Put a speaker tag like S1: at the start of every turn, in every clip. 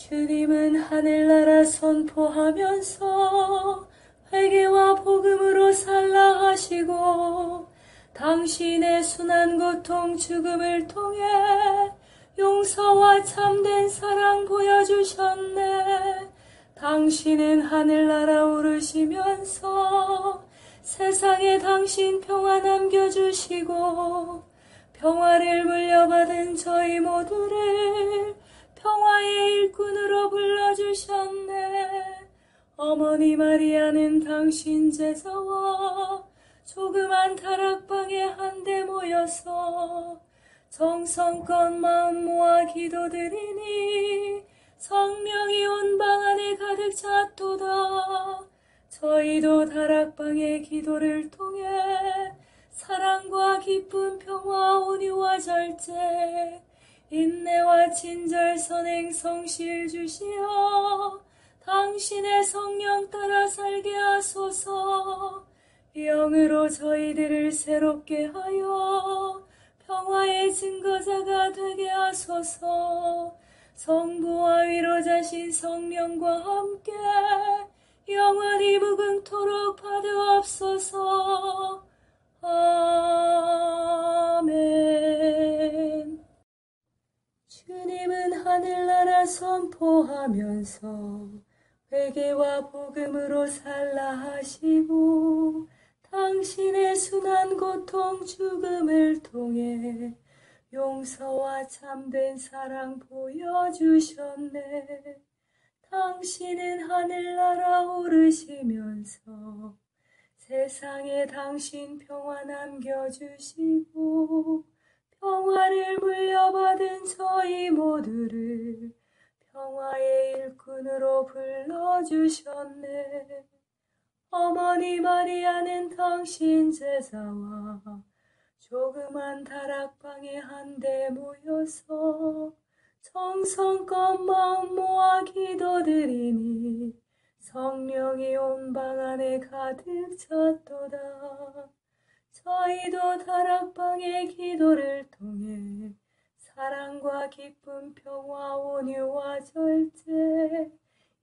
S1: 주님은 하늘나라 선포하면서 회개와 복음으로 살라 하시고 당신의 순한 고통 죽음을 통해 용서와 참된 사랑 보여주셨네. 당신은 하늘나라 오르시면서 세상에 당신 평화 남겨주시고 평화를 물려받은 저희 모두를 평화의 일꾼으로 불러주셨네. 어머니 마리아는 당신 제자와 조그만 다락방에 한데 모여서 정성껏 마음 모아 기도드리니 성령이 온 방 안에 가득 찼도다. 저희도 다락방의 기도를 통해 사랑과 기쁨, 평화, 온유와 절제, 인내와 친절, 선행, 성실 주시어 당신의 성령 따라 살게 하소서. 영으로 저희들을 새롭게 하여 평화의 증거자가 되게 하소서. 성부와 위로자신 성령과 함께 영원히 무궁토록 받으옵소서. 아멘. 주님은 하늘나라 선포하면서 회개와 복음으로 살라 하시고 당신의 순한 고통 죽음을 통해 용서와 참된 사랑 보여주셨네. 당신은 하늘나라 오르시면서 세상에 당신 평화 남겨주시고 평화를 물려받은 저희 모두를 평화의 일꾼으로 불러주셨네. 어머니 마리아는 당신 제자와 조그만 다락방에 한데 모여서 정성껏 마음 모아 기도드리니 성령이 온 방 안에 가득 찼도다. 저희도 다락방의 기도를 통해 사랑과 기쁨, 평화, 온유와 절제,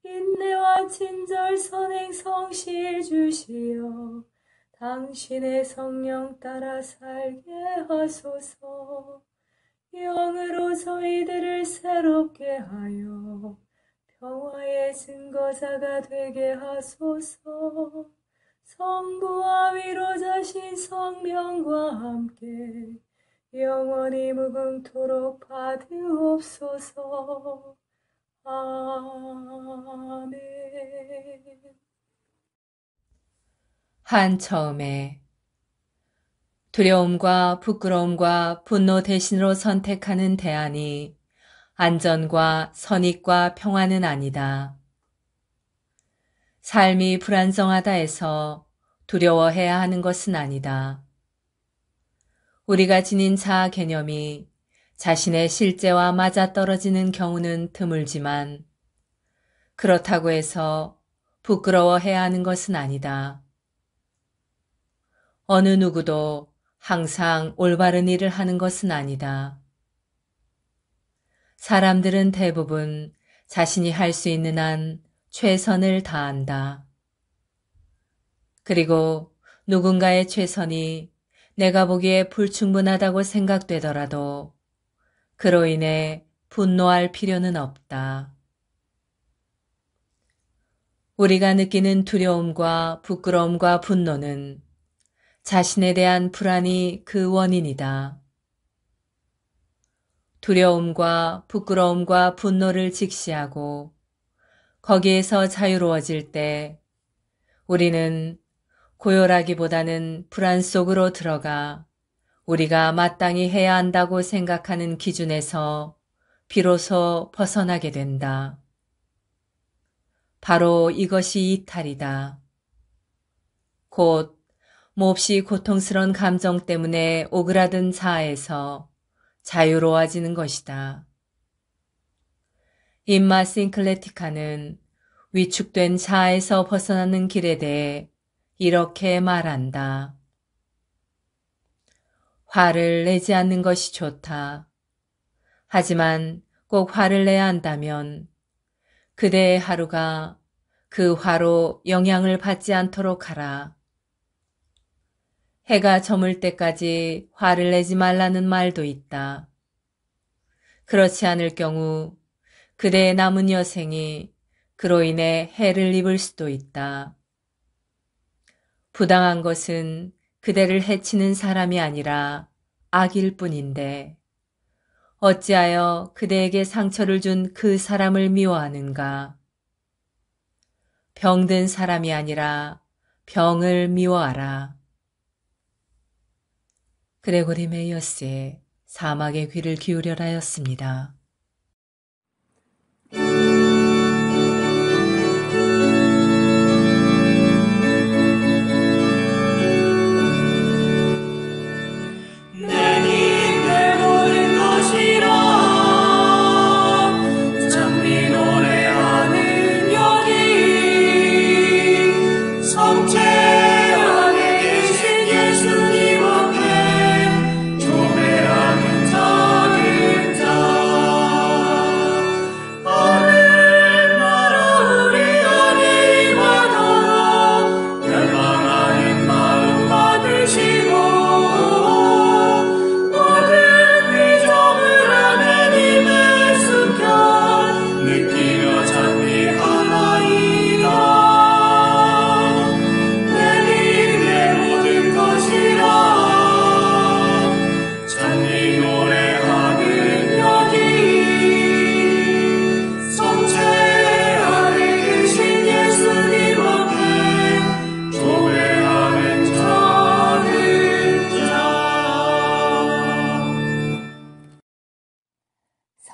S1: 인내와 친절, 선행, 성실 주시어 당신의 성령 따라 살게 하소서. 영으로 저희들을 새롭게 하여 평화의 증거자가 되게 하소서. 성부와 위로자신 성령과 함께 영원히 무궁토록 받으옵소서. 아멘.
S2: 한 처음에 두려움과 부끄러움과 분노 대신으로 선택하는 대안이 안전과 선익과 평화는 아니다. 삶이 불안정하다 해서 두려워해야 하는 것은 아니다. 우리가 지닌 자아 개념이 자신의 실제와 맞아떨어지는 경우는 드물지만 그렇다고 해서 부끄러워해야 하는 것은 아니다. 어느 누구도 항상 올바른 일을 하는 것은 아니다. 사람들은 대부분 자신이 할 수 있는 한 최선을 다한다. 그리고 누군가의 최선이 내가 보기에 불충분하다고 생각되더라도 그로 인해 분노할 필요는 없다. 우리가 느끼는 두려움과 부끄러움과 분노는 자신에 대한 불안이 그 원인이다. 두려움과 부끄러움과 분노를 직시하고 거기에서 자유로워질 때 우리는 고요라기보다는 불안 속으로 들어가 우리가 마땅히 해야 한다고 생각하는 기준에서 비로소 벗어나게 된다. 바로 이것이 이탈이다. 곧 몹시 고통스러운 감정 때문에 오그라든 자아에서 자유로워지는 것이다. 임마 싱클레티카는 위축된 자아에서 벗어나는 길에 대해 이렇게 말한다. 화를 내지 않는 것이 좋다. 하지만 꼭 화를 내야 한다면 그대의 하루가 그 화로 영향을 받지 않도록 하라. 해가 저물 때까지 화를 내지 말라는 말도 있다. 그렇지 않을 경우 그대의 남은 여생이 그로 인해 해를 입을 수도 있다. 부당한 것은 그대를 해치는 사람이 아니라 악일 뿐인데 어찌하여 그대에게 상처를 준 그 사람을 미워하는가? 병든 사람이 아니라 병을 미워하라. 그레고리 메이어스의 사막의 귀를 기울여라 였습니다.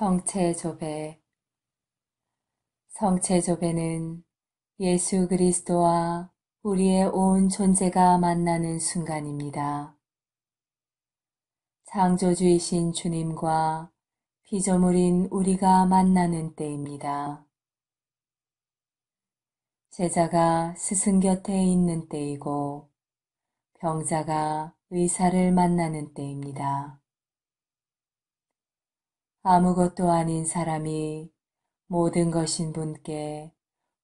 S2: 성체조배. 성체조배는 예수 그리스도와 우리의 온 존재가 만나는 순간입니다. 창조주이신 주님과 피조물인 우리가 만나는 때입니다. 제자가 스승 곁에 있는 때이고 병자가 의사를 만나는 때입니다. 아무것도 아닌 사람이 모든 것인 분께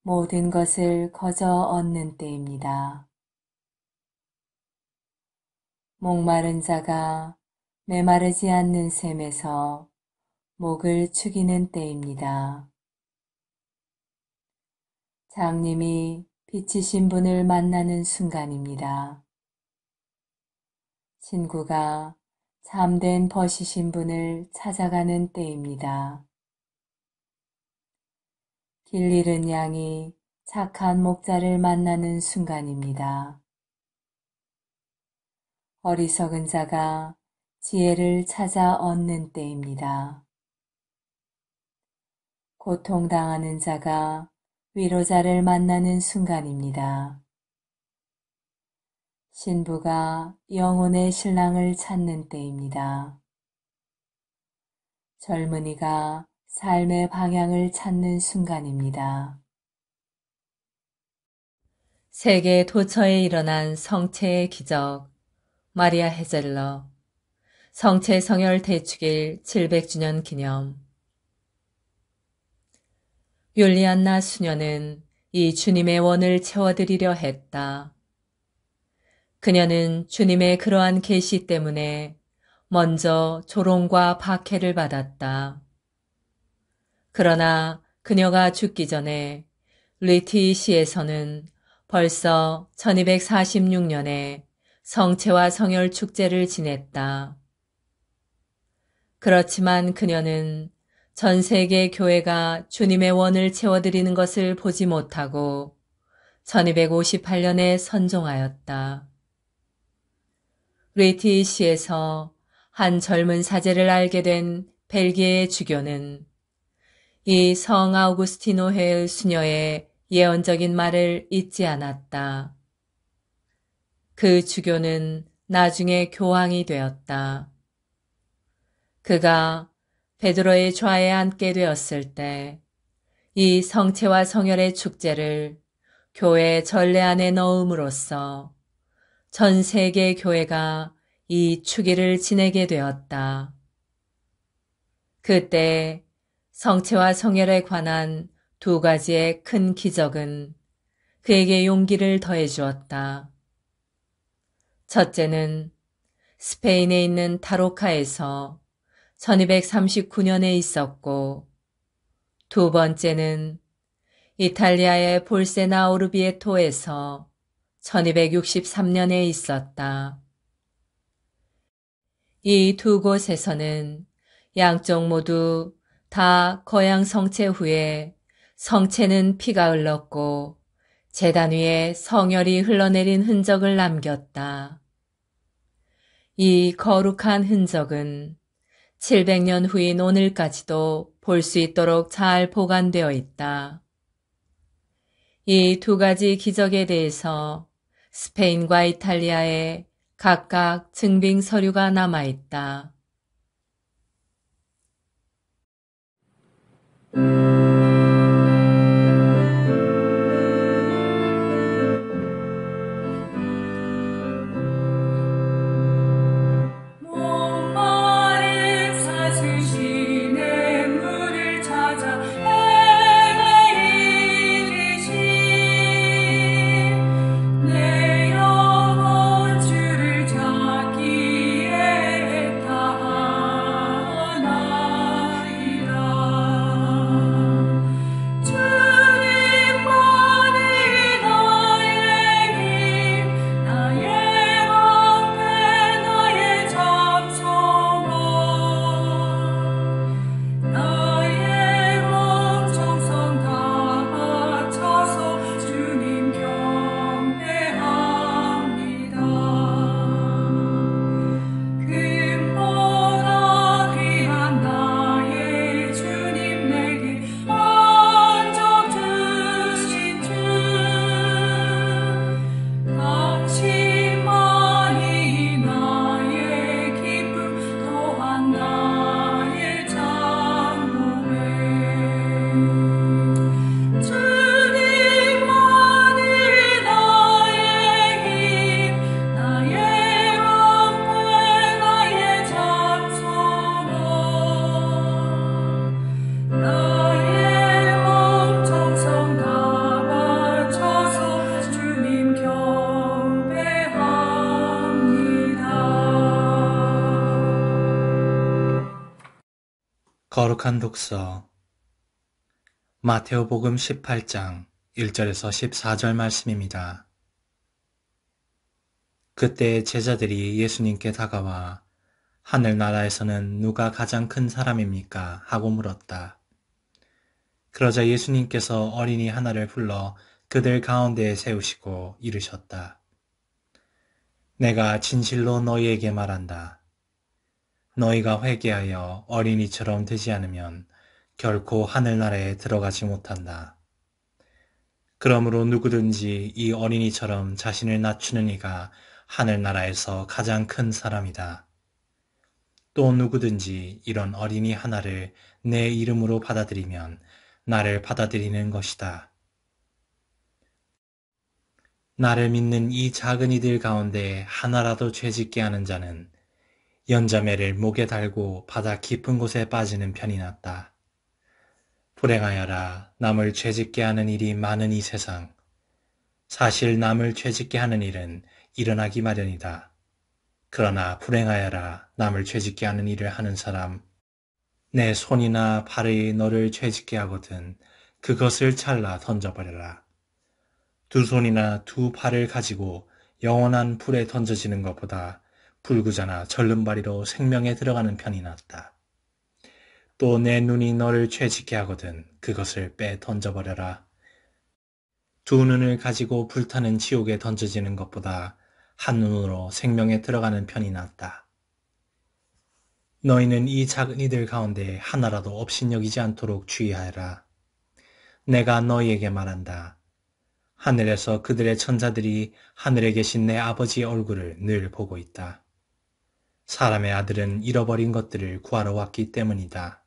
S2: 모든 것을 거저 얻는 때입니다. 목마른 자가 메마르지 않는 샘에서 목을 축이는 때입니다. 장님이 빛이신 분을 만나는 순간입니다. 친구가 참된 벗이신 분을 찾아가는 때입니다. 길 잃은 양이 착한 목자를 만나는 순간입니다. 어리석은 자가 지혜를 찾아 얻는 때입니다. 고통당하는 자가 위로자를 만나는 순간입니다. 신부가 영혼의 신랑을 찾는 때입니다. 젊은이가 삶의 방향을 찾는 순간입니다. 세계 도처에 일어난 성체의 기적, 마리아 헤젤러, 성체 성혈 대축일 700주년 기념. 율리안나 수녀는 이 주님의 원을 채워드리려 했다. 그녀는 주님의 그러한 계시 때문에 먼저 조롱과 박해를 받았다. 그러나 그녀가 죽기 전에 르티시에서는 벌써 1246년에 성체와 성혈 축제를 지냈다. 그렇지만 그녀는 전 세계 교회가 주님의 원을 채워드리는 것을 보지 못하고 1258년에 선종하였다. 르티시에서 한 젊은 사제를 알게 된 벨기에의 주교는 이 성 아우구스티노회의 수녀의 예언적인 말을 잊지 않았다. 그 주교는 나중에 교황이 되었다. 그가 베드로의 좌에 앉게 되었을 때 이 성체와 성혈의 축제를 교회 전례 안에 넣음으로써 전 세계 교회가 이 축일을 지내게 되었다. 그때 성체와 성혈에 관한 두 가지의 큰 기적은 그에게 용기를 더해 주었다. 첫째는 스페인에 있는 타로카에서 1239년에 있었고, 두 번째는 이탈리아의 볼세나 오르비에토에서 1263년에 있었다. 이 두 곳에서는 양쪽 모두 다 거양 성체 후에 성체는 피가 흘렀고 제단 위에 성혈이 흘러내린 흔적을 남겼다. 이 거룩한 흔적은 700년 후인 오늘까지도 볼 수 있도록 잘 보관되어 있다. 이 두 가지 기적에 대해서 스페인과 이탈리아에 각각 증빙 서류가 남아 있다.
S1: 목마른 사슬시내 물을 찾아 헤매이듯이 내 영혼 주를 찾기에 애타하나이다. 주님만이 나의 힘, 나의 방패, 나의 잠소망, 나의 걱정성 다 바쳐서 주님 경배합니다. 금보다 귀한 나의 주님 내게 안적 주신 주, 당신만이 나의 기쁨 또한 나의 장로회. 주님만이 나의 힘, 나의 방패, 나의 잠소망, 나의 엄청성 다 바쳐서 주님 경배합니다.
S3: 거룩한 독서 마테오복음 18장 1절에서 14절 말씀입니다. 그때 제자들이 예수님께 다가와 하늘나라에서는 누가 가장 큰 사람입니까? 하고 물었다. 그러자 예수님께서 어린이 하나를 불러 그들 가운데에 세우시고 이르셨다. 내가 진실로 너희에게 말한다. 너희가 회개하여 어린이처럼 되지 않으면 결코 하늘나라에 들어가지 못한다. 그러므로 누구든지 이 어린이처럼 자신을 낮추는 이가 하늘나라에서 가장 큰 사람이다. 또 누구든지 이런 어린이 하나를 내 이름으로 받아들이면 나를 받아들이는 것이다. 나를 믿는 이 작은 이들 가운데 하나라도 죄짓게 하는 자는 연자매를 목에 달고 바다 깊은 곳에 빠지는 편이 낫다. 불행하여라. 남을 죄짓게 하는 일이 많은 이 세상. 사실 남을 죄짓게 하는 일은 일어나기 마련이다. 그러나 불행하여라. 남을 죄짓게 하는 일을 하는 사람. 내 손이나 발이 너를 죄짓게 하거든 그것을 잘라 던져버려라. 두 손이나 두 발을 가지고 영원한 불에 던져지는 것보다 불구자나 절름발이로 생명에 들어가는 편이 낫다. 또 내 눈이 너를 죄짓게 하거든 그것을 빼 던져버려라. 두 눈을 가지고 불타는 지옥에 던져지는 것보다 한 눈으로 생명에 들어가는 편이 낫다. 너희는 이 작은 이들 가운데 하나라도 업신여기지 않도록 주의하여라. 내가 너희에게 말한다. 하늘에서 그들의 천사들이 하늘에 계신 내 아버지의 얼굴을 늘 보고 있다. 사람의 아들은 잃어버린 것들을 구하러 왔기 때문이다.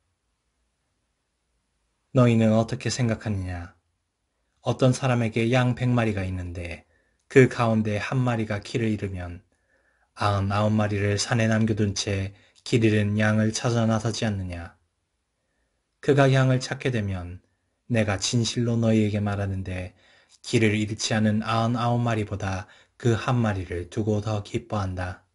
S3: 너희는 어떻게 생각하느냐? 어떤 사람에게 양 100마리가 있는데 그 가운데 한 마리가 길을 잃으면 99마리를 산에 남겨둔 채 길 잃은 양을 찾아 나서지 않느냐? 그가 양을 찾게 되면 내가 진실로 너희에게 말하는데 길을 잃지 않은 99마리보다 그 한 마리를 두고 더 기뻐한다.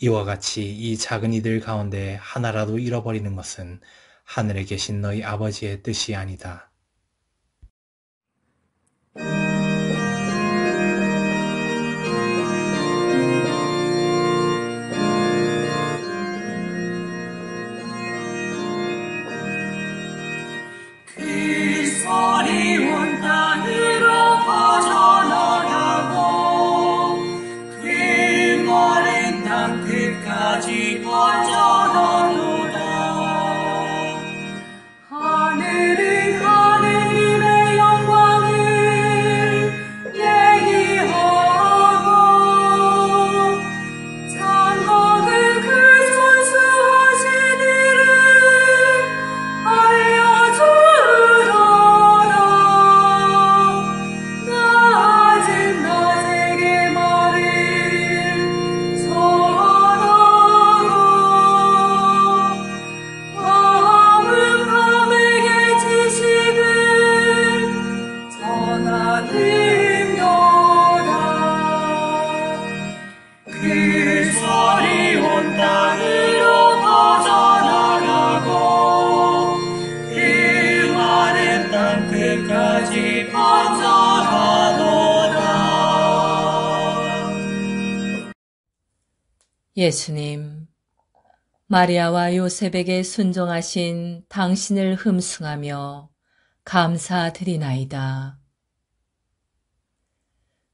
S3: 이와 같이 이 작은 이들 가운데 하나라도 잃어버리는 것은 하늘에 계신 너희 아버지의 뜻이 아니다.
S1: 그 소리 온 땅으로 퍼져나가고 그 마른 땅 끝까지 퍼져나가도다. 하늘은 하느님의 영광을 얘기하고 장막을 그 손수하신 일을 알려주더라. 낮은 낮에게 말을 전하고 밤은 밤에게 지식을 전하는도다. 그 소리 온 땅으로 퍼져나가고 그 마른 땅 끝까지 퍼져가도다.
S2: 예수님, 마리아와 요셉에게 순종하신 당신을 흠숭하며 감사드리나이다.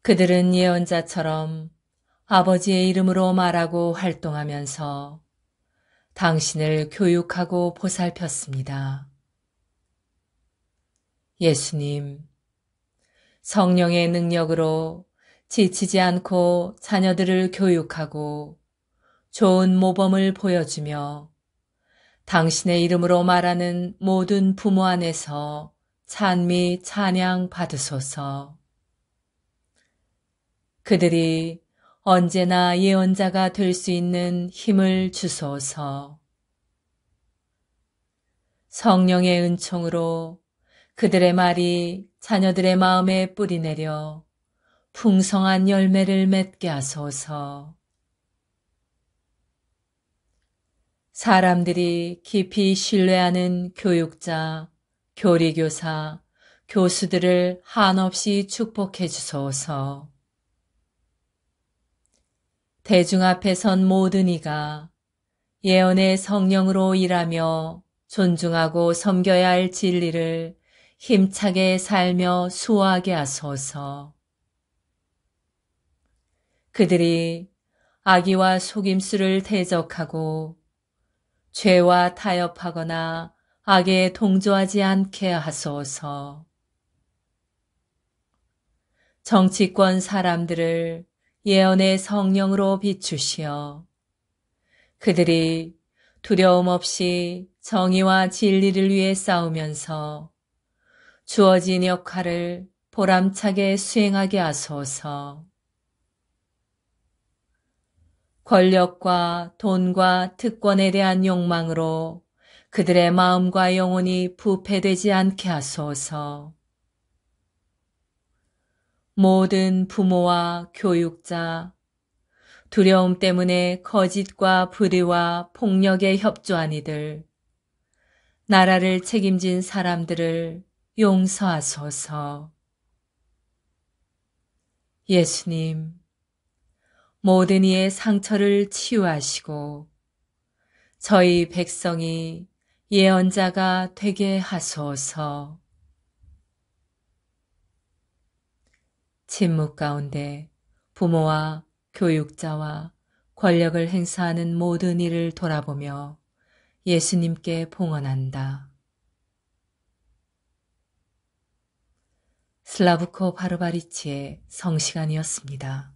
S2: 그들은 예언자처럼 아버지의 이름으로 말하고 활동하면서 당신을 교육하고 보살폈습니다. 예수님, 성령의 능력으로 지치지 않고 자녀들을 교육하고 좋은 모범을 보여주며 당신의 이름으로 말하는 모든 부모 안에서 찬미 찬양 받으소서. 그들이 언제나 예언자가 될 수 있는 힘을 주소서. 성령의 은총으로 그들의 말이 자녀들의 마음에 뿌리내려 풍성한 열매를 맺게 하소서. 사람들이 깊이 신뢰하는 교육자, 교리교사, 교수들을 한없이 축복해 주소서. 대중 앞에 선 모든 이가 예언의 성령으로 일하며 존중하고 섬겨야 할 진리를 힘차게 살며 수호하게 하소서. 그들이 악의와 속임수를 대적하고 죄와 타협하거나 악에 동조하지 않게 하소서. 정치권 사람들을 예언의 성령으로 비추시어 그들이 두려움 없이 정의와 진리를 위해 싸우면서 주어진 역할을 보람차게 수행하게 하소서. 권력과 돈과 특권에 대한 욕망으로 그들의 마음과 영혼이 부패되지 않게 하소서. 모든 부모와 교육자, 두려움 때문에 거짓과 불의와 폭력에 협조한 이들, 나라를 책임진 사람들을 용서하소서. 예수님, 모든 이의 상처를 치유하시고 저희 백성이 예언자가 되게 하소서. 침묵 가운데 부모와 교육자와 권력을 행사하는 모든 이를 돌아보며 예수님께 봉헌한다. 슬라브코 바르바리치의 성시간이었습니다.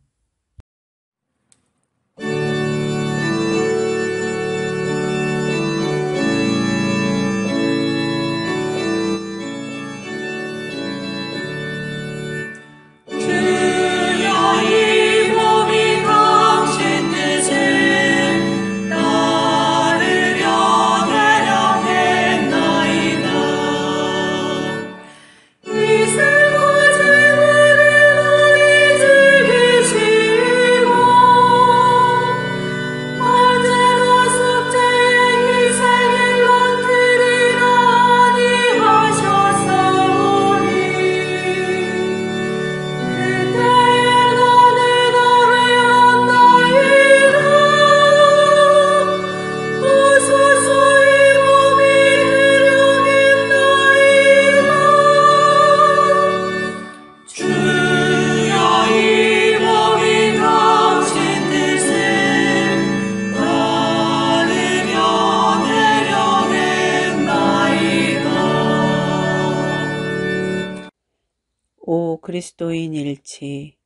S4: 그리스도인 일치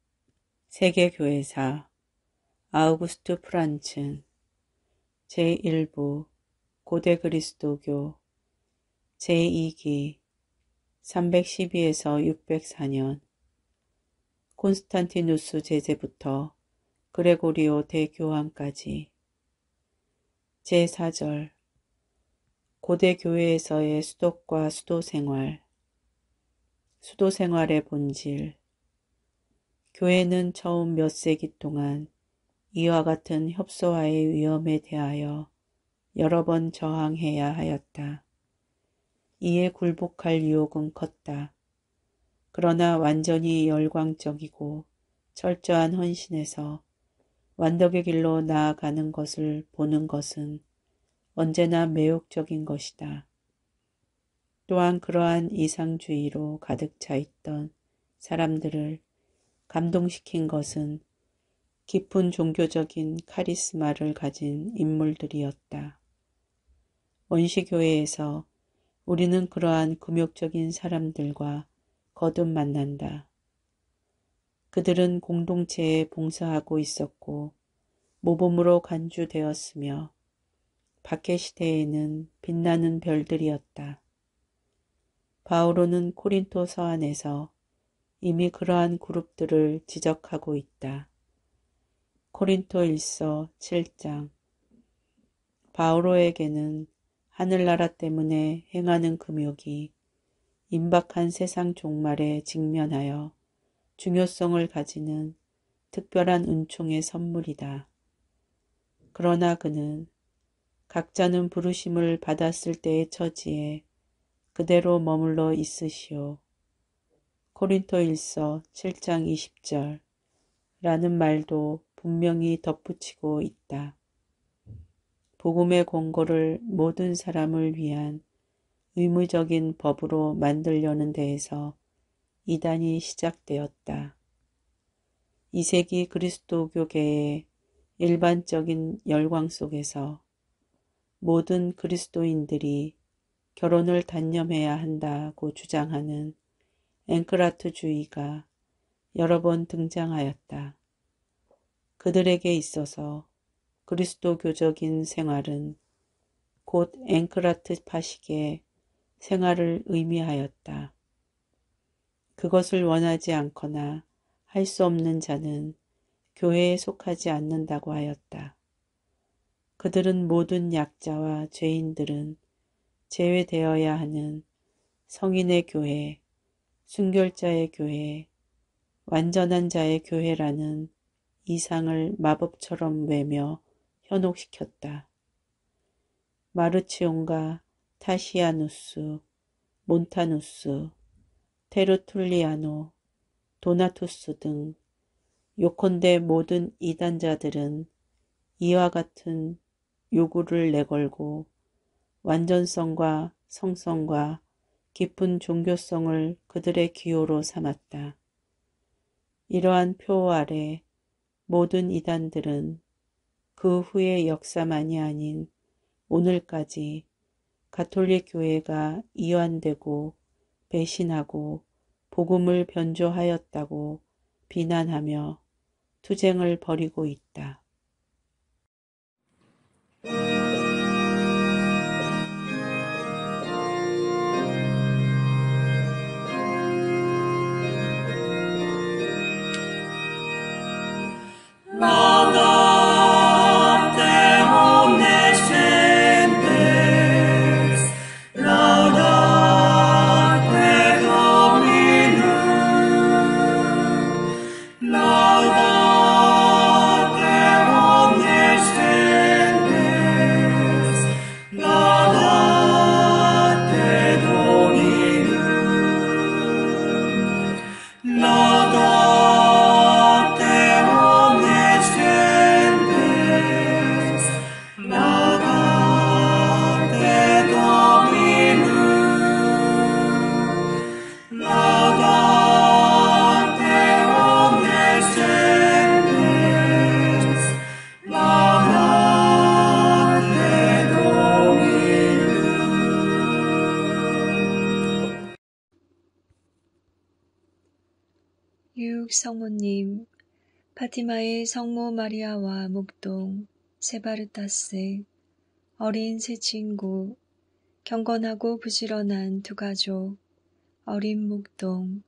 S4: 세계교회사 아우구스트 프란츠 제1부 고대 그리스도교 제2기 312에서 604년 콘스탄티누스 제제부터 그레고리오 대교황까지 제4절 고대 교회에서의 수독과 수도생활 수도생활의 본질 교회는 처음 몇 세기 동안 이와 같은 협소화의 위험에 대하여 여러 번 저항해야 하였다. 이에 굴복할 유혹은 컸다. 그러나 완전히 열광적이고 철저한 헌신에서 완덕의 길로 나아가는 것을 보는 것은 언제나 매혹적인 것이다. 또한 그러한 이상주의로 가득 차 있던 사람들을 감동시킨 것은 깊은 종교적인 카리스마를 가진 인물들이었다. 원시교회에서 우리는 그러한 금욕적인 사람들과 거듭 만난다. 그들은 공동체에 봉사하고 있었고 모범으로 간주되었으며 박해 시대에는 빛나는 별들이었다. 바오로는 코린토 서안에서 이미 그러한 그룹들을 지적하고 있다. 코린토 1서 7장 바오로에게는 하늘나라 때문에 행하는 금욕이 임박한 세상 종말에 직면하여 중요성을 가지는 특별한 은총의 선물이다. 그러나 그는 각자는 부르심을 받았을 때의 처지에 그대로 머물러 있으시오. 코린토 1서 7장 20절 라는 말도 분명히 덧붙이고 있다. 복음의 권고를 모든 사람을 위한 의무적인 법으로 만들려는 데에서 이단이 시작되었다. 2세기 그리스도교계의 일반적인 열광 속에서 모든 그리스도인들이 결혼을 단념해야 한다고 주장하는 앵크라트주의가 여러 번 등장하였다. 그들에게 있어서 그리스도교적인 생활은 곧 앵크라트 파식의 생활을 의미하였다. 그것을 원하지 않거나 할 수 없는 자는 교회에 속하지 않는다고 하였다. 그들은 모든 약자와 죄인들은 제외되어야 하는 성인의 교회, 순결자의 교회, 완전한 자의 교회라는 이상을 마법처럼 외며 현혹시켰다. 마르치온과 타시아누스, 몬타누스, 테르툴리아노, 도나투스 등 요컨대 모든 이단자들은 이와 같은 요구를 내걸고 완전성과 성성과 깊은 종교성을 그들의 기호로 삼았다. 이러한 표 아래 모든 이단들은 그 후의 역사만이 아닌 오늘까지 가톨릭 교회가 이완되고 배신하고 복음을 변조하였다고 비난하며 투쟁을 벌이고 있다.
S1: Laudate omnes gentes, laudate Dominum, laudate
S5: 16 성모님, 파티마의 성모 마리아와 묵동, 세바르타스, 어린 세 친구, 경건하고 부지런한 두 가족, 어린 묵동.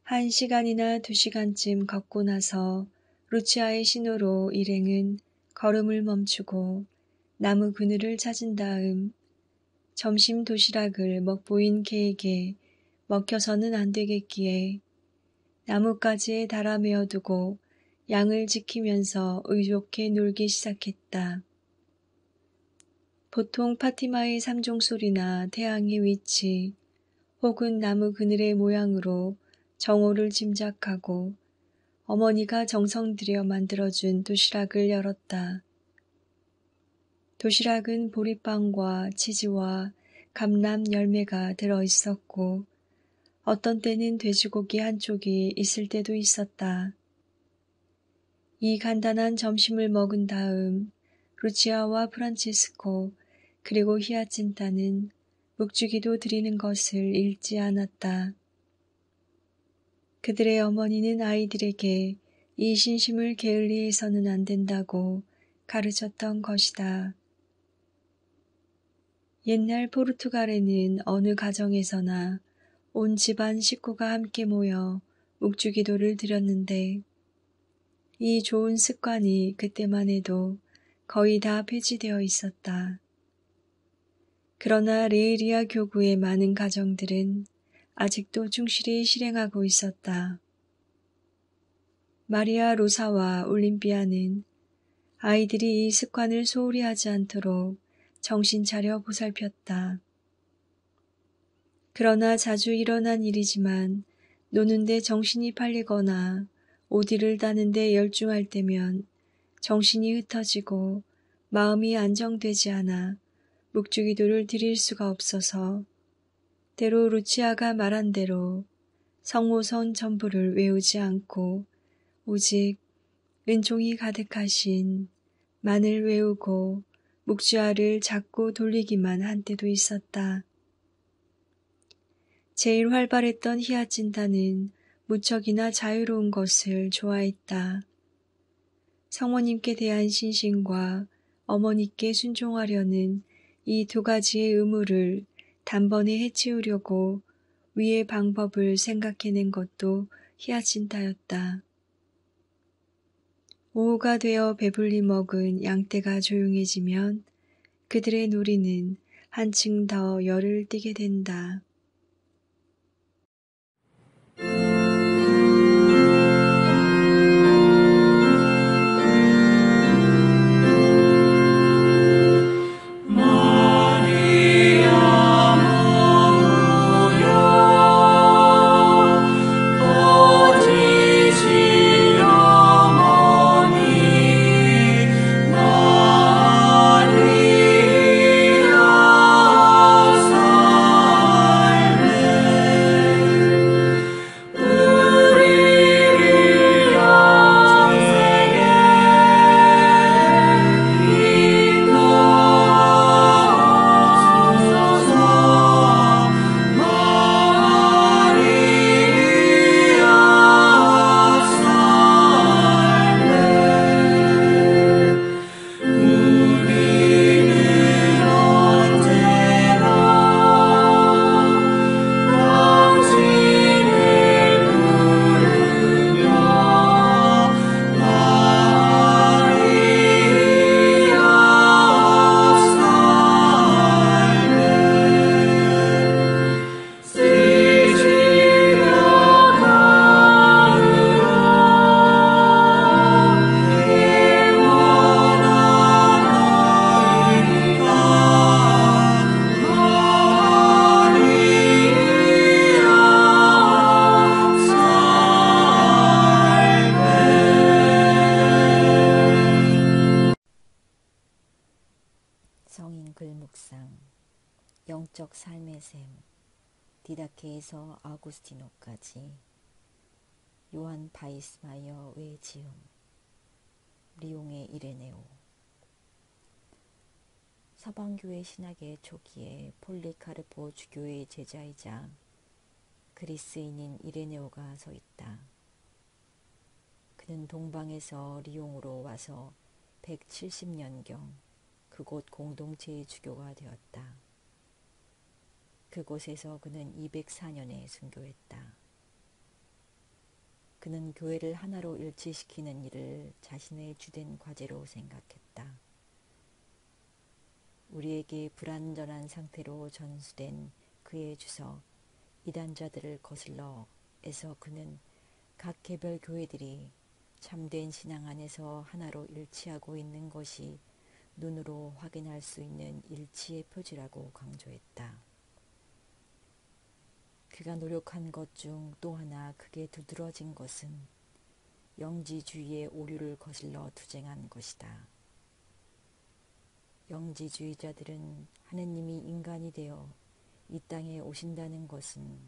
S5: 1시간이나 2시간쯤 걷고 나서 루치아의 신호로 일행은 걸음을 멈추고 나무 그늘을 찾은 다음 점심 도시락을 먹보인 개에게 먹혀서는 안 되겠기에 나뭇가지에 달아 메어두고 양을 지키면서 의좋게 놀기 시작했다. 보통 파티마의 삼종소리나 태양의 위치 혹은 나무 그늘의 모양으로 정오를 짐작하고 어머니가 정성 들여 만들어준 도시락을 열었다. 도시락은 보리빵과 치즈와 감람 열매가 들어있었고 어떤 때는 돼지고기 한 쪽이 있을 때도 있었다. 이 간단한 점심을 먹은 다음 루치아와 프란체스코 그리고 히아친타는 묵주기도 드리는 것을 잃지 않았다. 그들의 어머니는 아이들에게 이 신심을 게을리해서는 안 된다고 가르쳤던 것이다. 옛날 포르투갈에는 어느 가정에서나 온 집안 식구가 함께 모여 묵주기도를 드렸는데 이 좋은 습관이 그때만 해도 거의 다 폐지되어 있었다. 그러나 레이리아 교구의 많은 가정들은 아직도 충실히 실행하고 있었다. 마리아 로사와 올림피아는 아이들이 이 습관을 소홀히 하지 않도록 정신 차려 보살폈다. 그러나 자주 일어난 일이지만 노는데 정신이 팔리거나 오디를 다는데 열중할 때면 정신이 흩어지고 마음이 안정되지 않아 묵주기도를 드릴 수가 없어서 때로 루치아가 말한 대로 성모선 전부를 외우지 않고 오직 은총이 가득하신 만을 외우고 묵주아를 자꾸 돌리기만 한 때도 있었다. 제일 활발했던 히아친타는 무척이나 자유로운 것을 좋아했다. 성모님께 대한 신심과 어머니께 순종하려는 이 두 가지의 의무를 단번에 해치우려고 위의 방법을 생각해낸 것도 히아친타였다. 오후가 되어 배불리 먹은 양떼가 조용해지면 그들의 놀이는 한층 더 열을 띠게 된다.
S6: 성인 글묵상 영적 삶의 샘 디다케에서 아우구스티노까지 요한 바이스마이어 외지음 리옹의 이레네오 서방교회 신학의 초기에 폴리카르포 주교의 제자이자 그리스인인 이레네오가 서 있다. 그는 동방에서 리옹으로 와서 170년경 그곳 공동체의 주교가 되었다. 그곳에서 그는 204년에 순교했다. 그는 교회를 하나로 일치시키는 일을 자신의 주된 과제로 생각했다. 우리에게 불완전한 상태로 전수된 그의 주석 이단자들을 거슬러 애써 그는 각 개별 교회들이 참된 신앙 안에서 하나로 일치하고 있는 것이 눈으로 확인할 수 있는 일치의 표지라고 강조했다. 그가 노력한 것 중 또 하나 크게 두드러진 것은 영지주의의 오류를 거슬러 투쟁한 것이다. 영지주의자들은 하느님이 인간이 되어 이 땅에 오신다는 것은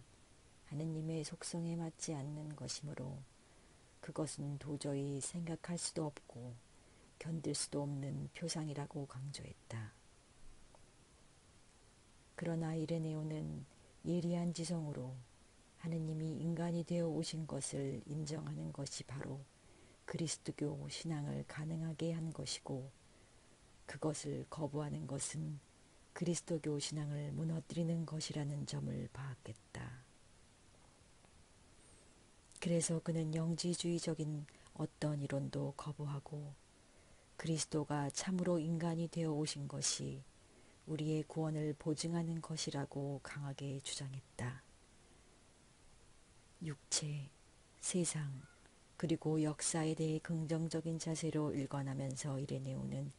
S6: 하느님의 속성에 맞지 않는 것이므로 그것은 도저히 생각할 수도 없고 견딜 수도 없는 표상이라고 강조했다. 그러나 이레네오는 예리한 지성으로 하느님이 인간이 되어 오신 것을 인정하는 것이 바로 그리스도교 신앙을 가능하게 한 것이고 그것을 거부하는 것은 그리스도교 신앙을 무너뜨리는 것이라는 점을 파악했다. 그래서 그는 영지주의적인 어떤 이론도 거부하고 그리스도가 참으로 인간이 되어 오신 것이 우리의 구원을 보증하는 것이라고 강하게 주장했다. 육체, 세상, 그리고 역사에 대해 긍정적인 자세로 일관하면서 이레네오는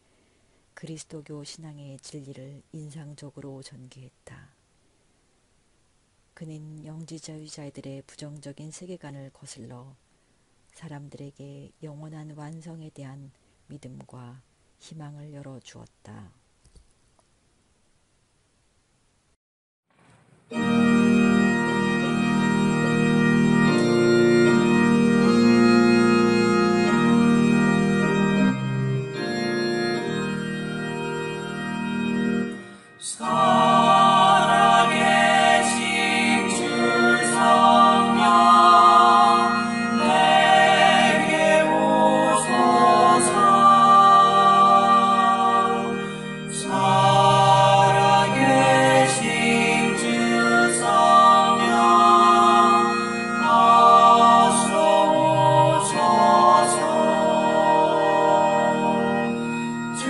S6: 그리스도교 신앙의 진리를 인상적으로 전개했다. 그는 영지주의자들의 부정적인 세계관을 거슬러 사람들에게 영원한 완성에 대한 믿음과 희망을 열어주었다.
S1: 살아계신 주 성령 내게 오소서. 살아계신 주 성령 어서 오소서. 주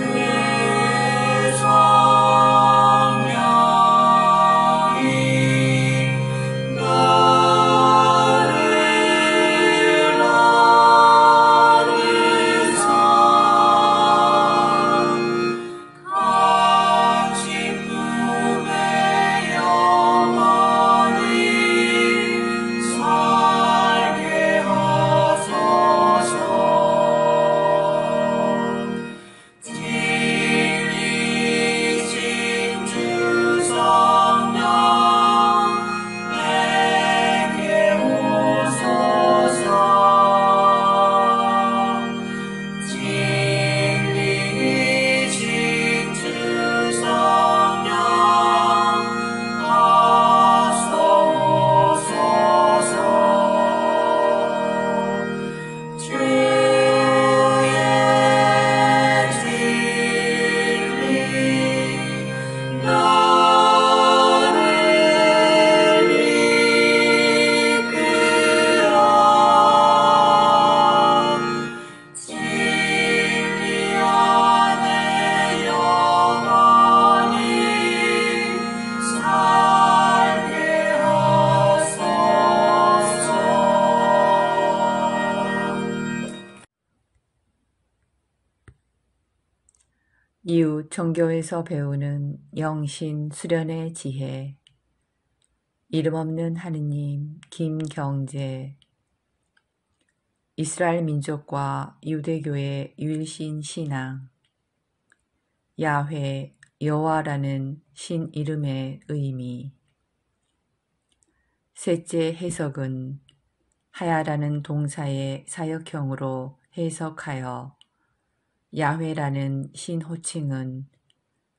S2: 이웃 종교에서 배우는 영신 수련의 지혜. 이름 없는 하느님. 김경재. 이스라엘 민족과 유대교의 유일신 신앙. 야훼, 여호와라는 신 이름의 의미. 셋째 해석은 하야라는 동사의 사역형으로 해석하여 야훼라는 신 호칭은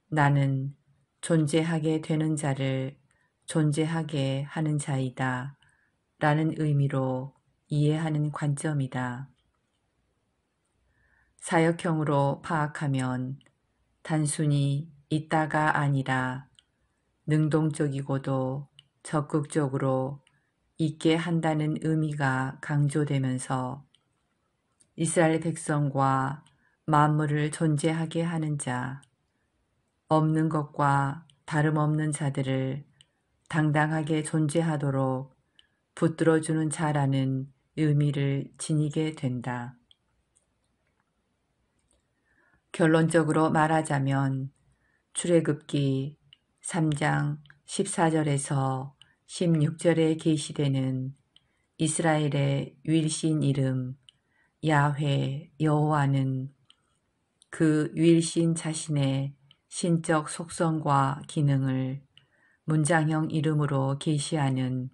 S2: 나는 존재하게 되는 자를 존재하게 하는 자이다
S7: 라는 의미로 이해하는 관점이다. 사역형으로 파악하면 단순히 있다가 아니라 능동적이고도 적극적으로 있게 한다는 의미가 강조되면서 이스라엘 백성과 만물을 존재하게 하는 자, 없는 것과 다름없는 자들을 당당하게 존재하도록 붙들어주는 자라는 의미를 지니게 된다. 결론적으로 말하자면 출애굽기 3장 14절에서 16절에 계시되는 이스라엘의 유일신 이름 야훼 여호와는 그 유일신 자신의 신적 속성과 기능을 문장형 이름으로 계시하는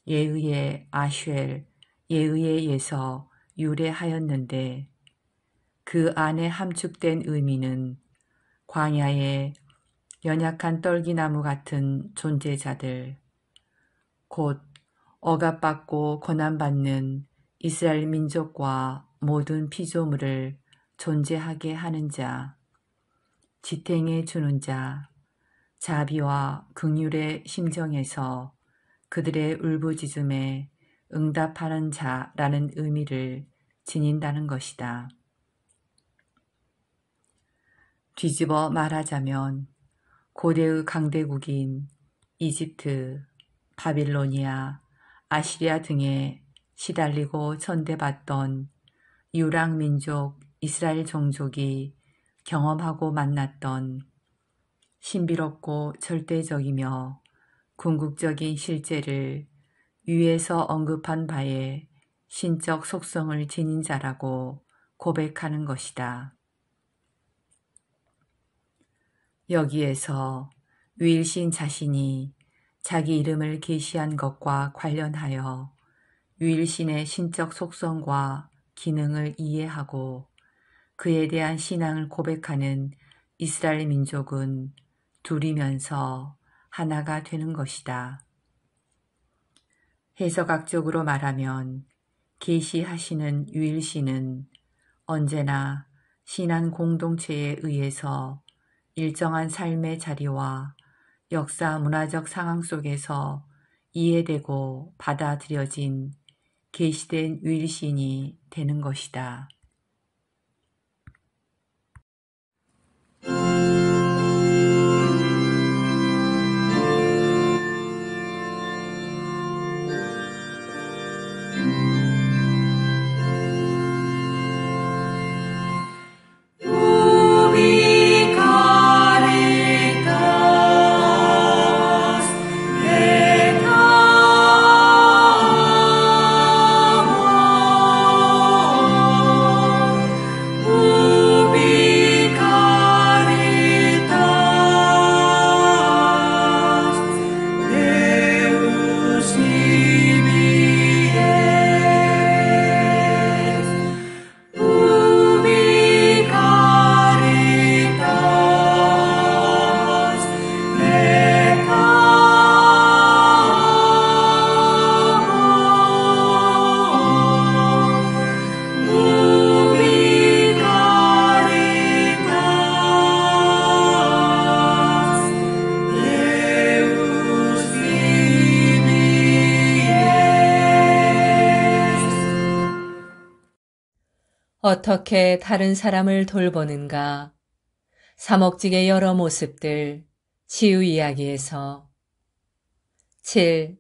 S7: 예의의 아쉘, 예의에서 유래하였는데 그 안에 함축된 의미는 광야의 연약한 떨기나무 같은 존재자들, 곧 억압받고 고난받는 이스라엘 민족과 모든 피조물을 존재하게 하는 자, 지탱해 주는 자, 자비와 긍휼의 심정에서 그들의 울부짖음에 응답하는 자라는 의미를 지닌다는 것이다. 뒤집어 말하자면 고대의 강대국인 이집트, 바빌로니아, 아시리아 등에 시달리고 천대받던 유랑민족 이스라엘 종족이 경험하고 만났던 신비롭고 절대적이며 궁극적인 실제를 위에서 언급한 바에 신적 속성을 지닌 자라고 고백하는 것이다. 여기에서 유일신 자신이 자기 이름을 계시한 것과 관련하여 유일신의 신적 속성과 기능을 이해하고 그에 대한 신앙을 고백하는 이스라엘 민족은 둘이면서 하나가 되는 것이다. 해석학적으로 말하면 계시하시는 유일신은 언제나 신앙 공동체에 의해서 일정한 삶의 자리와 역사 문화적 상황 속에서 이해되고 받아들여진 계시된 유일신이 되는 것이다.
S2: 어떻게 다른 사람을 돌보는가? 사목직의 여러 모습들, 치유 이야기에서 7.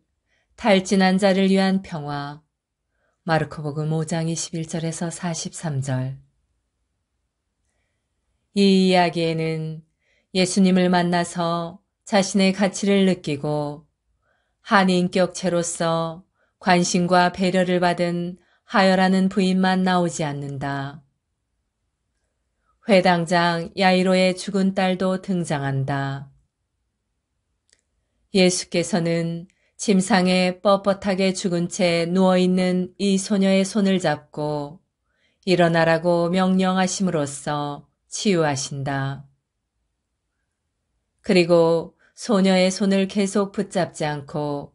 S2: 탈진한 자를 위한 평화, 마르코복음 5장 21절에서 43절. 이 이야기에는 예수님을 만나서 자신의 가치를 느끼고 한 인격체로서 관심과 배려를 받은 하여라는 부인만 나오지 않는다. 회당장 야이로의 죽은 딸도 등장한다. 예수께서는 침상에 뻣뻣하게 죽은 채 누워있는 이 소녀의 손을 잡고 일어나라고 명령하심으로써 치유하신다. 그리고 소녀의 손을 계속 붙잡지 않고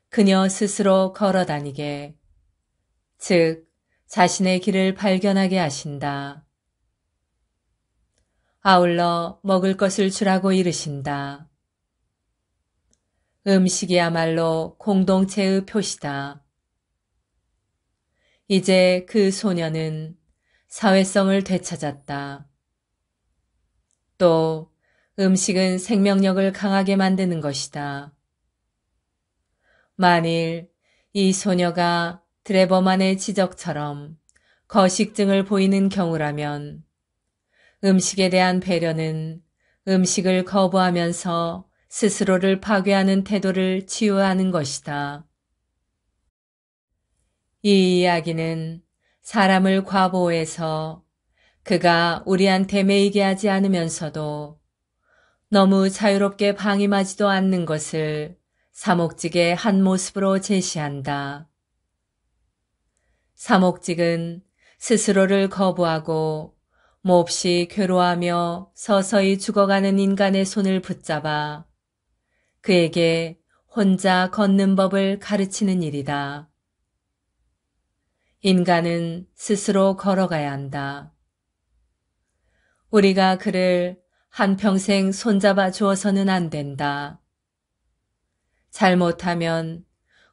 S2: 그녀 스스로 걸어 다니게, 즉 자신의 길을 발견하게 하신다. 아울러 먹을 것을 주라고 이르신다. 음식이야말로 공동체의 표시다. 이제 그 소녀는 사회성을 되찾았다. 또 음식은 생명력을 강하게 만드는 것이다. 만일 이 소녀가 드레버만의 지적처럼 거식증을 보이는 경우라면 음식에 대한 배려는 음식을 거부하면서 스스로를 파괴하는 태도를 치유하는 것이다. 이 이야기는 사람을 과보호해서 그가 우리한테 매이게 하지 않으면서도 너무 자유롭게 방임하지도 않는 것을 사목직의 한 모습으로 제시한다. 사목직은 스스로를 거부하고 몹시 괴로워하며 서서히 죽어가는 인간의 손을 붙잡아 그에게 혼자 걷는 법을 가르치는 일이다. 인간은 스스로 걸어가야 한다. 우리가 그를 한평생 손잡아 주어서는 안 된다. 잘못하면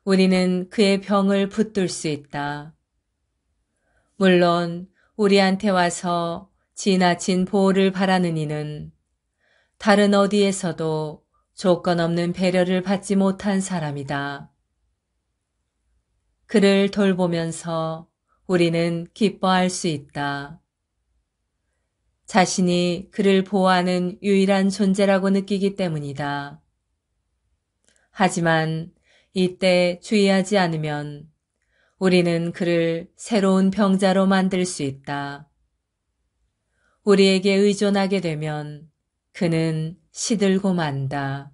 S2: 우리는 그의 병을 붙들 수 있다. 물론 우리한테 와서 지나친 보호를 바라는 이는 다른 어디에서도 조건 없는 배려를 받지 못한 사람이다. 그를 돌보면서 우리는 기뻐할 수 있다. 자신이 그를 보호하는 유일한 존재라고 느끼기 때문이다. 하지만 이때 주의하지 않으면 우리는 그를 새로운 병자로 만들 수 있다. 우리에게 의존하게 되면 그는 시들고 만다.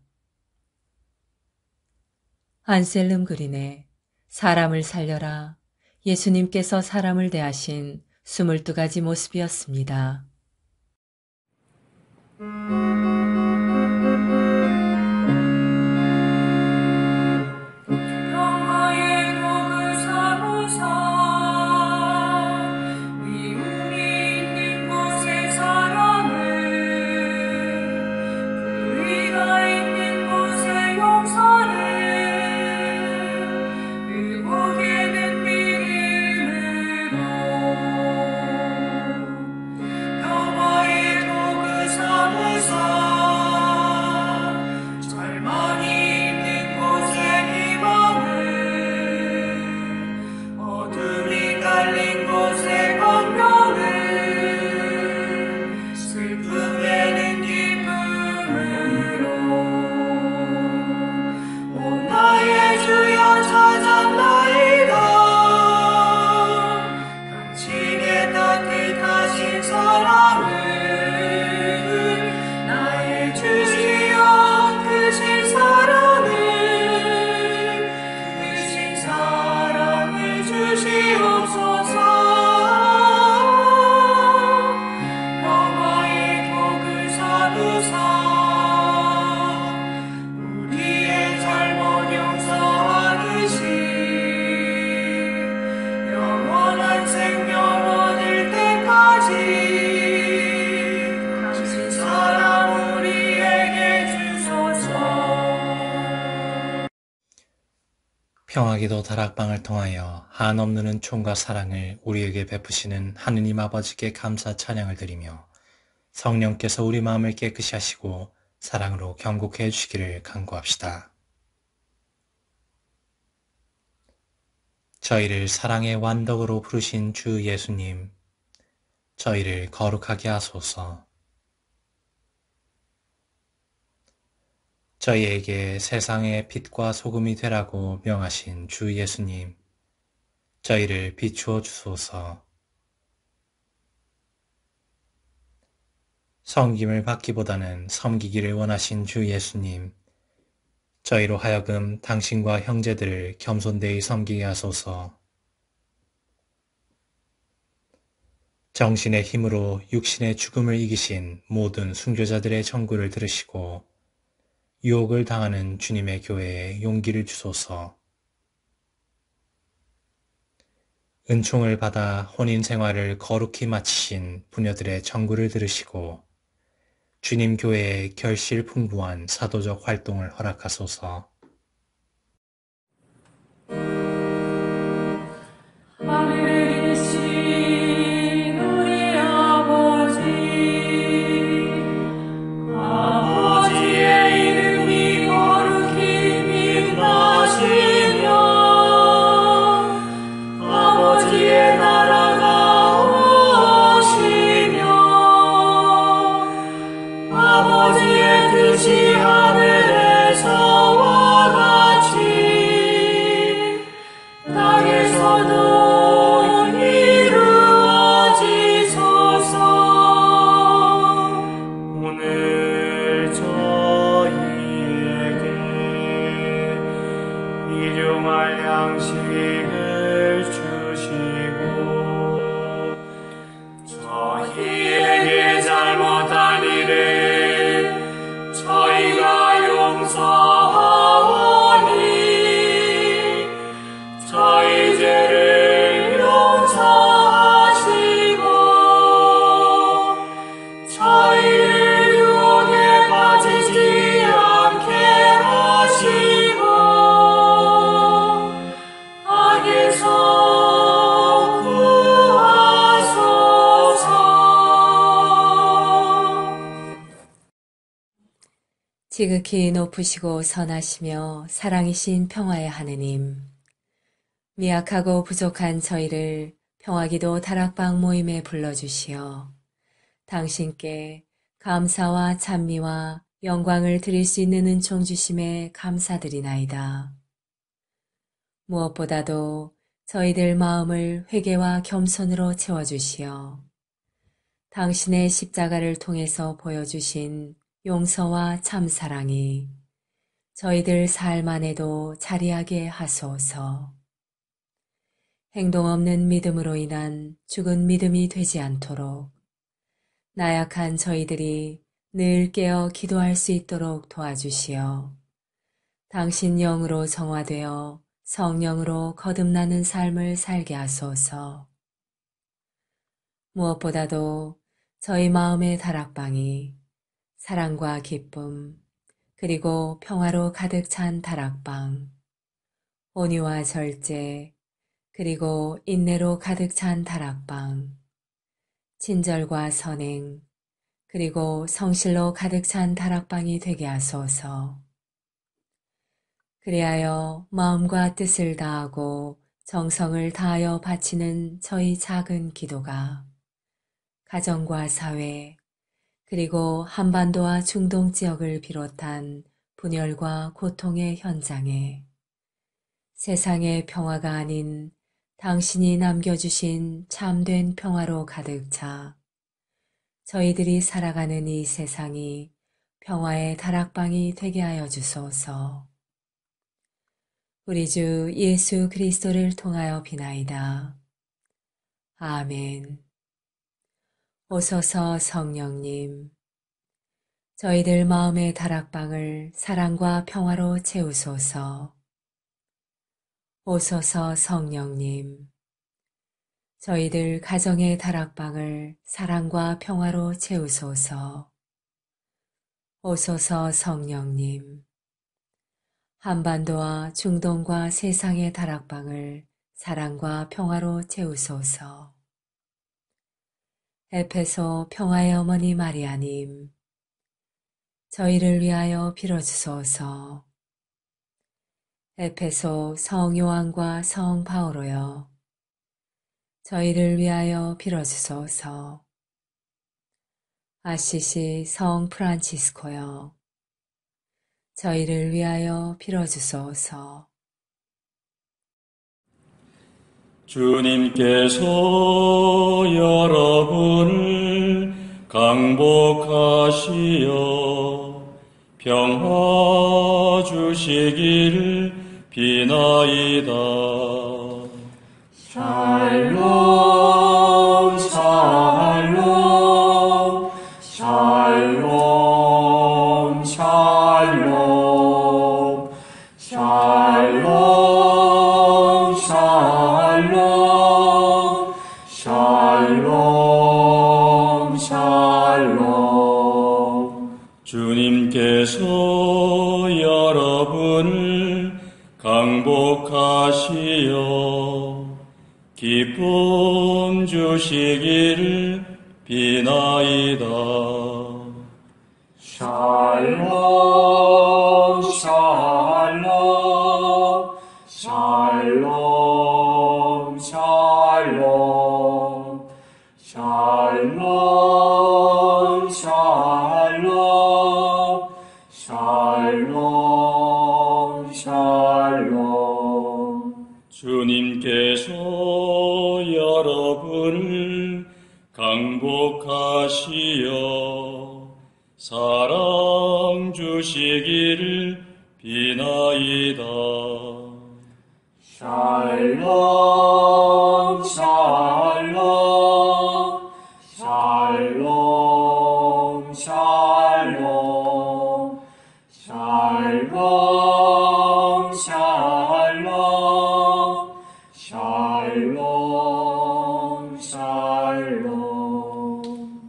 S2: 안셀름 그린의 사람을 살려라. 예수님께서 사람을 대하신 22가지 모습이었습니다.
S1: 평화의 복을 삼으사 미움이 있는 곳의 사랑을 불의가 있는 곳의 용서를 의복에 든 믿음으로 평화의 복을 삼으사
S3: 평화기도 다락방을 통하여 한없는 은총과 사랑을 우리에게 베푸시는 하느님 아버지께 감사 찬양을 드리며 성령께서 우리 마음을 깨끗이 하시고 사랑으로 경고케 해주시기를 간구합시다. 저희를 사랑의 완덕으로 부르신 주 예수님, 저희를 거룩하게 하소서. 저희에게 세상의 빛과 소금이 되라고 명하신 주 예수님, 저희를 비추어 주소서. 섬김을 받기보다는 섬기기를 원하신 주 예수님, 저희로 하여금 당신과 형제들을 겸손되이 섬기게 하소서. 정신의 힘으로 육신의 죽음을 이기신 모든 순교자들의 전구를 들으시고 유혹을 당하는 주님의 교회에 용기를 주소서. 은총을 받아 혼인 생활을 거룩히 마치신 부녀들의 청구를 들으시고 주님 교회에 결실 풍부한 사도적 활동을 허락하소서.
S1: 하늘에 계신 우리 아버지의 이름이 거룩히 빛나시며 아버지의 나라가 오시며 아버지의 뜻이 하늘에서와 같이 땅에서도 이루어지소서. 오늘 저희에게 일용할 양식을 주시고 저희에게 잘못한 일을 저희가 용서하오니 저희 죄를 용서하시고 저희를 유혹에 빠지지 않게 하시고 악에서 구하소서.
S2: 지극히 높으시고 선하시며 사랑이신 평화의 하느님, 미약하고 부족한 저희를 평화기도 다락방 모임에 불러주시어 당신께 감사와 찬미와 영광을 드릴 수 있는 은총 주심에 감사드리나이다. 무엇보다도 저희들 마음을 회개와 겸손으로 채워주시어 당신의 십자가를 통해서 보여주신 용서와 참사랑이 저희들 삶 안에도 자리하게 하소서. 행동 없는 믿음으로 인한 죽은 믿음이 되지 않도록 나약한 저희들이 늘 깨어 기도할 수 있도록 도와주시어 당신 영으로 정화되어 성령으로 거듭나는 삶을 살게 하소서. 무엇보다도 저희 마음의 다락방이 사랑과 기쁨 그리고 평화로 가득 찬 다락방, 온유와 절제 그리고 인내로 가득 찬 다락방, 친절과 선행 그리고 성실로 가득 찬 다락방이 되게 하소서. 그리하여 마음과 뜻을 다하고 정성을 다하여 바치는 저희 작은 기도가 가정과 사회 그리고 한반도와 중동 지역을 비롯한 분열과 고통의 현장에 세상의 평화가 아닌 당신이 남겨주신 참된 평화로 가득 차 저희들이 살아가는 이 세상이 평화의 다락방이 되게 하여 주소서. 우리 주 예수 그리스도를 통하여 비나이다. 아멘. 오소서 성령님, 저희들 마음의 다락방을 사랑과 평화로 채우소서. 오소서 성령님, 저희들 가정의 다락방을 사랑과 평화로 채우소서. 오소서 성령님, 한반도와 중동과 세상의 다락방을 사랑과 평화로 채우소서. 에페소 평화의 어머니 마리아님, 저희를 위하여 빌어주소서. 에페소 성 요한과 성 바오로여, 저희를 위하여 빌어주소서. 아시시 성 프란치스코여, 저희를 위하여 빌어주소서.
S8: 주님께서 여러분을 강복하시어 평화 주시기를 비나이다.
S1: 샬롬 샬롬 샬롬 샬롬 샬롬 샬롬
S8: 여러분을 강복하시어 기쁨 주시기를 비나이다.
S1: 샬롬 샬롬 샬롬 샬롬 샬롬 샬롬 샬롬 샬롬.
S8: 주님께서 여러분을 강복하시어 사랑 주시기를 비나이다.
S1: 샬롬 샬롬 샬롬 샬롬 샬롬 샬롬 샬롬 샬롬.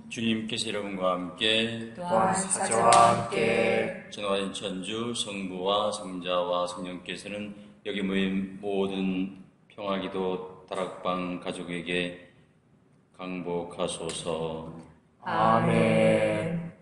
S8: 주님께서 여러분과 함께
S1: 또한 사자와 함께
S8: 전화된 천주 성부와 성자와 성령께서는 여기 모인 모든 평화기도 다락방 가족에게 강복하소서.
S1: 아멘.